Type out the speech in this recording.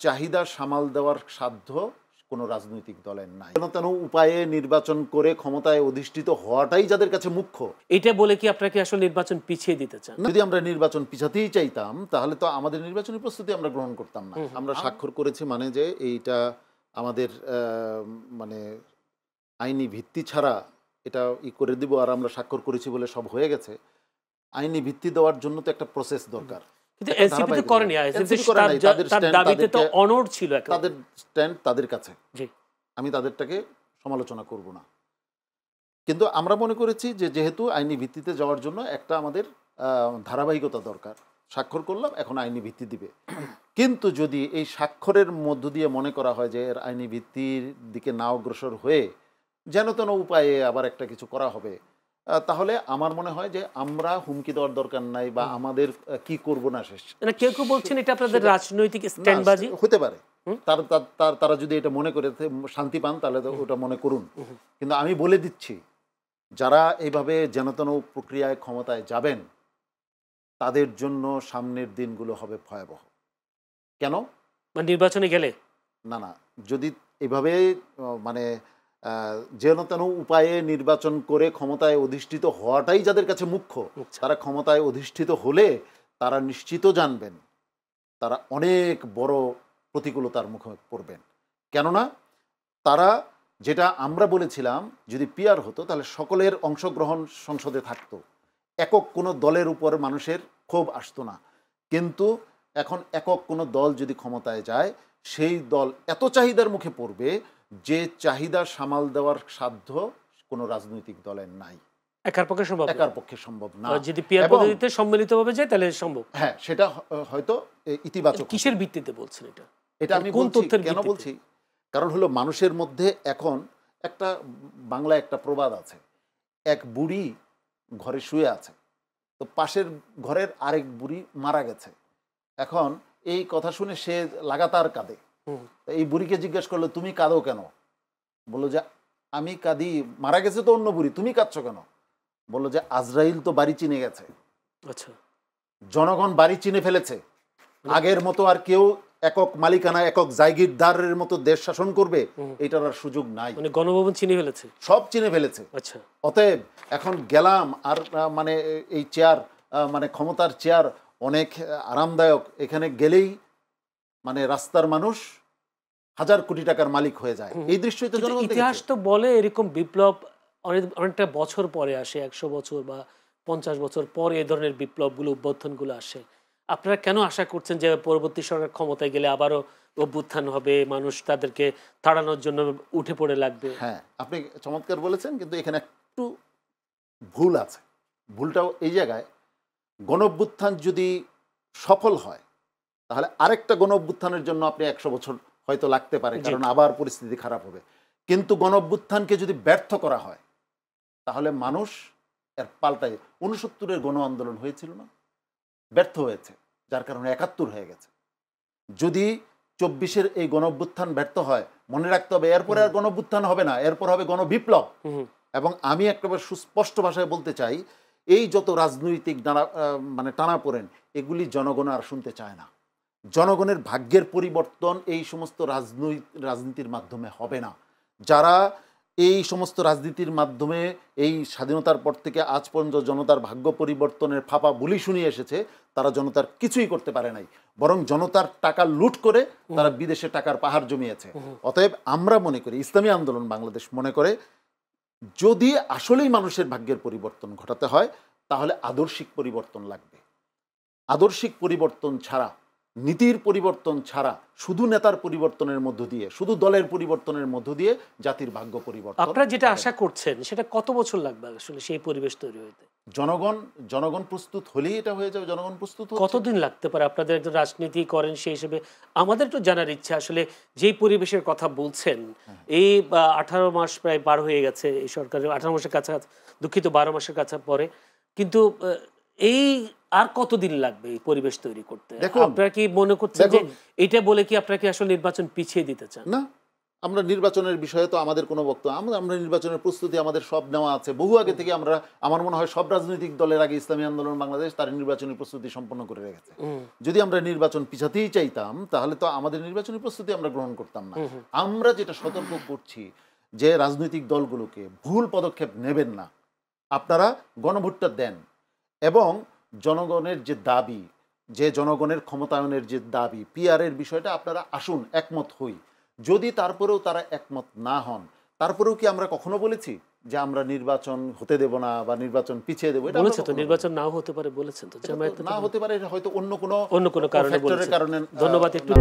চাহিদা সামাল দেওয়ার সাধ্য কোনো রাজনৈতিক দলের নাই। তেন উপায়ে নির্বাচন করে ক্ষমতায় অধিষ্ঠিত হওয়াটাই যাদের কাছে মুখ্য। এটা বলে কি আপনাকে আসলে নির্বাচন পিছিয়ে দিতে চান? যদি আমরা নির্বাচন পিছাতেই চাইতাম তাহলে তো আমাদের নির্বাচনী প্রস্তুতি আমরা গ্রহণ করতাম না। আমরা স্বাক্ষর করেছি মানে যে এইটা আমাদের মানে আইনি ভিত্তি ছাড়া এটা করে দিব আর আমরা স্বাক্ষর করেছি বলে সব হয়ে গেছে। আইনি ভিত্তি দেওয়ার জন্য তো একটা প্রসেস দরকার। কিন্তু এনসিপি তো করেনি। তার দাবিতে তো অনড় ছিল। তাদের স্ট্যান্ড তাদের কাছে, আমি তাদেরটাকে সমালোচনা করব না। কিন্তু আমরা মনে করেছি যে যেহেতু আইনি ভিত্তিতে যাওয়ার জন্য একটা আমাদের ধারাবাহিকতা দরকার। স্বাক্ষর করলাম, এখন আইনি ভিত্তি দিবে। কিন্তু যদি এই স্বাক্ষরের মধ্য দিয়ে মনে করা হয় যে এর আইনি ভিত্তির দিকে না অগ্রসর হয়ে যেন তেন উপায়ে আবার একটা কিছু করা হবে, তাহলে আমার মনে হয় যে আমরা হুমকি দেওয়ার দরকার নাই বা আমাদের কি করব না শেষ। কেউ কেউ বলছেন এটা আপনাদের রাজনৈতিক স্ট্যান্ডবাজি হতে পারে। তারা যদি এটা মনে করে শান্তি পান তাহলে তো ওটা মনে করুন। কিন্তু আমি বলে দিচ্ছি, যারা এইভাবে যেনতেন প্রক্রিয়ায় ক্ষমতায় যাবেন তাদের জন্য সামনের দিনগুলো হবে ভয়াবহ। কেন? নির্বাচনে গেলে না, যদি এভাবে মানে যেনতেন উপায়ে নির্বাচন করে ক্ষমতায় অধিষ্ঠিত হওয়াটাই যাদের কাছে মুখ্য, তারা ক্ষমতায় অধিষ্ঠিত হলে তারা নিশ্চিত জানবেন তারা অনেক বড় প্রতিকূলতার মুখে পড়বেন। কেননা তারা, যেটা আমরা বলেছিলাম, যদি পিয়ার হতো তাহলে সকলের অংশগ্রহণ সংসদে থাকতো, একক কোনো দলের উপর মানুষের ক্ষোভ আসতো না। কিন্তু এখন একক কোনো দল যদি ক্ষমতায় যায়, সেই দল এত চাহিদার মুখে পড়বে যে চাহিদা সামাল দেওয়ার সাধ্য কোনো রাজনৈতিক দলের নাই। একার পক্ষে সম্ভব না। যদি পিয়ার পদ্ধতিতে সম্মিলিতভাবে যায় তাহলে সম্ভব। হ্যাঁ, সেটা হয়তো ইতিবাচক। কিসের ভিত্তিতে বলছেন এটা? এটা আমি কেন বলছি, কারণ হলো মানুষের মধ্যে এখন একটা বাংলায় একটা প্রবাদ আছে, এক বুড়ি ঘরে শুয়ে আছে, তো পাশের ঘরের আরেক বুড়ি মারা গেছে। এখন এই কথা শুনে সে লাগাতার কাঁদে। এই বুড়িকে জিজ্ঞেস করলো, তুমি কাঁদো কেন? বললো যে আমি কাঁদি, মারা গেছে তো অন্য বুড়ি, তুমি কাঁদছো কেন? বললো যে আজরাইল তো বাড়ি চিনে গেছে। আচ্ছা, জনগণ বাড়ি চিনে ফেলেছে। আগের মতো আর কেউ একক মালিকানা, একক জায়গিরদারের মতো দেশ শাসন করবে এটার আর সুযোগ নাই। মানে গণভবন চিনে ফেলেছে, সব চিনে ফেলেছে। আচ্ছা, অতএব এখন গেলাম আর মানে এই চেয়ার, মানে ক্ষমতার চেয়ার অনেক আরামদায়ক, এখানে গেলেই মানে রাস্তার মানুষ হাজার কোটি টাকার মালিক হয়ে যায়। এই দৃশ্যই তো জনগণ দেখেছে। ইতিহাস তো বলে এরকম বিপ্লব অনেকটা বছর পরে আসে, 100 বছর বা 50 বছর পরে এই ধরনের বিপ্লবগুলো, অভ্যুত্থানগুলো আসে। আপনারা কেন আশা করছেন যে পরবর্তী সরকার ক্ষমতায় গেলে আবারও অভ্যুত্থান হবে, মানুষ তাদেরকে তাড়ানোর জন্য উঠে পড়ে লাগবে? হ্যাঁ, আপনি চমৎকার বলেছেন, কিন্তু এখানে একটু ভুল আছে। ভুলটাও এই জায়গায়, গণঅভ্যুত্থান যদি সফল হয় তাহলে আরেকটা গণঅভ্যুত্থানের জন্য আপনি 100 বছর হয়তো লাগতে পারে, কারণ আবার পরিস্থিতি খারাপ হবে। কিন্তু গণঅভ্যুত্থানকে যদি ব্যর্থ করা হয় তাহলে মানুষ এর পাল্টায় 69-এর গণ আন্দোলন হয়েছিল না, ব্যর্থ হয়েছে, যার কারণে 71 হয়ে গেছে। যদি 24-এর এই গণঅভ্যুত্থান ব্যর্থ হয়, মনে রাখতে হবে এরপরে আর গণঅভ্যুত্থান হবে না, এরপর হবে গণবিপ্লব। এবং আমি একেবারে সুস্পষ্ট ভাষায় বলতে চাই, এই যত রাজনৈতিক মানে টানাপোড়েন, এগুলি জনগণ আর শুনতে চায় না। জনগণের ভাগ্যের পরিবর্তন এই সমস্ত রাজনীতির মাধ্যমে হবে না। যারা এই সমস্ত রাজনীতির মাধ্যমে এই স্বাধীনতার পর থেকে আজ পর্যন্ত জনতার ভাগ্য পরিবর্তনের ফাঁপা বুলি শুনিয়ে এসেছে, তারা জনতার কিছুই করতে পারে নাই, বরং জনতার টাকা লুট করে তারা বিদেশে টাকার পাহাড় জমিয়েছে। অতএব আমরা মনে করি, ইসলামী আন্দোলন বাংলাদেশ মনে করে, যদি আসলেই মানুষের ভাগ্যের পরিবর্তন ঘটাতে হয় তাহলে আদর্শিক পরিবর্তন লাগবে। আদর্শিক পরিবর্তন ছাড়া, নীতির পরিবর্তন ছাড়া, শুধু নেতার পরিবর্তনের মধ্য দিয়ে, শুধু দলের পরিবর্তনের মধ্য দিয়ে জাতির ভাগ্য পরিবর্তন। আপনারা যেটা আশা করছেন সেটা কত বছর লাগবে আসলে সেই পরিবেশ তৈরি হতে? জনগণ প্রস্তুত হলেই এটা হয়ে যাবে। জনগণ প্রস্তুত হচ্ছে। কতদিন লাগতে পারে? আপনাদের একজন রাজনীতি করেন, সেই হিসেবে আমাদের তো জানার ইচ্ছা, আসলে যেই পরিবেশের কথা বলছেন, এই 18 মাস প্রায় পার হয়ে গেছে এই সরকারের, 18 মাসের কাছে, দুঃখিত 12 মাসের কাছে পরে, কিন্তু এই আর কতদিন লাগবে এই পরিবেশ তৈরি করতে? আপনারা কি মনে করছেন যে এটা বলে কি আপনারা কি আসলে নির্বাচন পিছিয়ে দিতে চান? না, আমরা নির্বাচনের বিষয়ে তো আমাদের কোনো বক্তব্য আমরা নির্বাচনের প্রস্তুতি আমাদের সব নেওয়া আছে বহু আগে থেকে। আমরা আমার মনে হয় সব রাজনৈতিক দলের আগে ইসলামী আন্দোলন বাংলাদেশ তার নির্বাচনী প্রস্তুতি সম্পন্ন করে রেখেছে। যদি আমরা নির্বাচন পিছাতেই চাইতাম তাহলে তো আমাদের নির্বাচনী প্রস্তুতি আমরা গ্রহণ করতাম না। আমরা যেটা সতর্ক করছি যে রাজনৈতিক দলগুলোকে ভুল পদক্ষেপ নেবেন না, আপনারা গণভোটটা দেন এবং জনগণের যে দাবি, যে জনগণের ক্ষমতায়নের যে দাবি পিআরের বিষয়টা আপনারা আসুন একমত হই। যদি তারপরেও তারা একমত না হন, তারপরেও কি আমরা কখনো বলেছি যে আমরা নির্বাচন হতে দেব না বা নির্বাচন পিছিয়ে দেবো? এটা বলেছে তো নির্বাচন নাও হতে পারে, বলেছেন তো। না হতে পারে, হয়তো অন্য কোনো কারণে কারণে। ধন্যবাদ। একটু